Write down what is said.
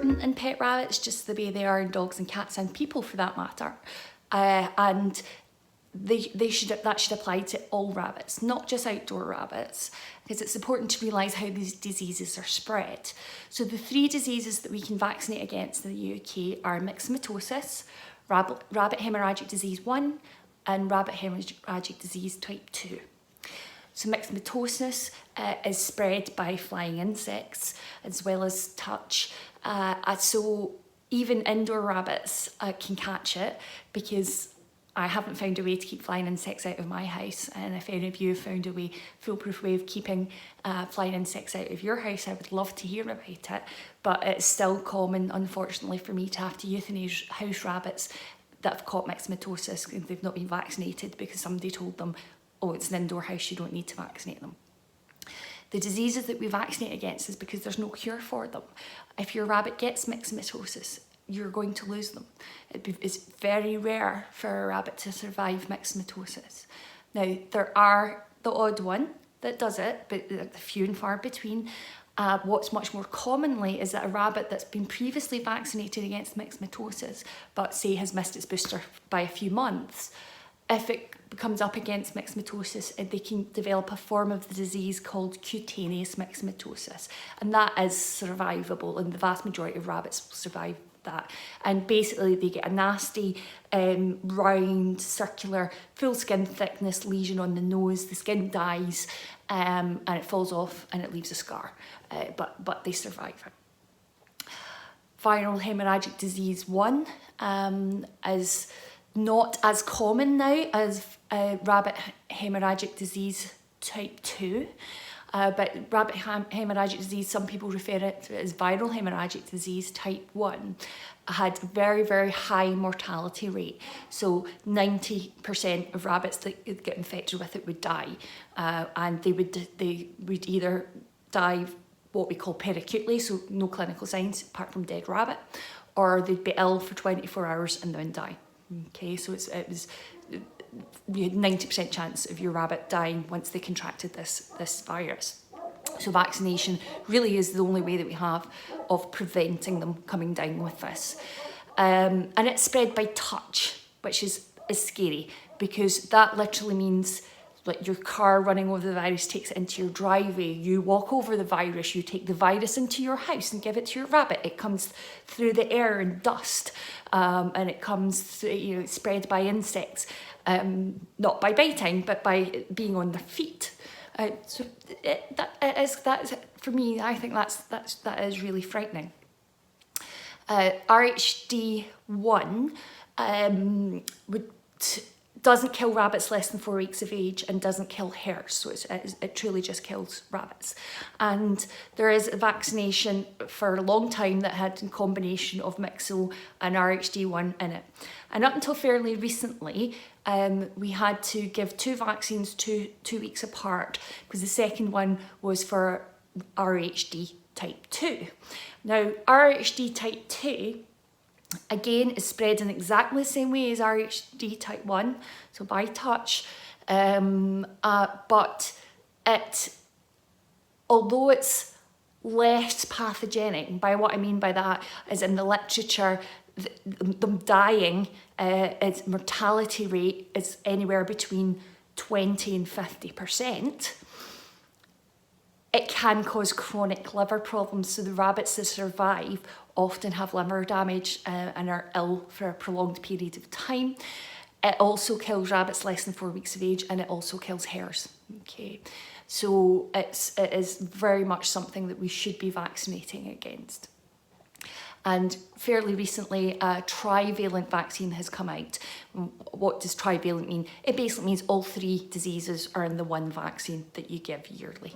important in pet rabbits, just the way they are in dogs and cats and people for that matter. And that should apply to all rabbits, not just outdoor rabbits, because it's important to realise how these diseases are spread. So the 3 diseases that we can vaccinate against in the UK are myxomatosis, rabbit hemorrhagic disease 1, and rabbit hemorrhagic disease type 2. So myxomatosis is spread by flying insects as well as touch. So even indoor rabbits can catch it, because I haven't found a way to keep flying insects out of my house, and if any of you have found a foolproof way of keeping flying insects out of your house, I would love to hear about it. But it's still common, unfortunately, for me to have to euthanize house rabbits that have caught myxomatosis because they've not been vaccinated, because somebody told them, oh, it's an indoor house, you don't need to vaccinate them. The diseases that we vaccinate against is because there's no cure for them. If your rabbit gets myxomatosis, you're going to lose them. It's very rare for a rabbit to survive myxomatosis. Now, there are the odd one that does it, but they're few and far between. What's much more commonly is that a rabbit that's been previously vaccinated against myxomatosis, but say has missed its booster by a few months, if it comes up against myxomatosis, they can develop a form of the disease called cutaneous myxomatosis, and that is survivable, and the vast majority of rabbits will survive that. And basically they get a nasty round circular full skin thickness lesion on the nose. The skin dies and it falls off and it leaves a scar, but they survive it. Viral hemorrhagic disease 1 is not as common now as rabbit hemorrhagic disease type 2. But rabbit hemorrhagic disease, some people refer it to as viral hemorrhagic disease type 1, had a very, very high mortality rate. So 90% of rabbits that get infected with it would die. And they would either die what we call peracutely, so no clinical signs apart from dead rabbit, or they'd be ill for 24 hours and then die. Okay, so you had 90% chance of your rabbit dying once they contracted this virus. So vaccination really is the only way that we have of preventing them coming down with this. And it's spread by touch, which is scary, because that literally means like your car running over the virus takes it into your driveway, you walk over the virus, you take the virus into your house and give it to your rabbit. It comes through the air and dust, and it comes through, it's spread by insects, not by biting, but by being on their feet. So that is for me, I think that is really frightening. RHD1 doesn't kill rabbits less than 4 weeks of age and doesn't kill hares, so it truly just kills rabbits. And there is a vaccination for a long time that had a combination of Myxo and RHD1 in it. And up until fairly recently, we had to give 2 vaccines 2 weeks apart, because the second one was for RHD type 2. Now, RHD type 2 again is spread in exactly the same way as RHD type 1, so by touch, but although it's less pathogenic, and by what I mean by that is in the literature, them dying, its mortality rate is anywhere between 20 and 50%. It can cause chronic liver problems, so the rabbits that survive often have liver damage and are ill for a prolonged period of time. It also kills rabbits less than 4 weeks of age, and it also kills hares. Okay, so it is very much something that we should be vaccinating against. And fairly recently, a trivalent vaccine has come out. What does trivalent mean? It basically means all 3 diseases are in the one vaccine that you give yearly.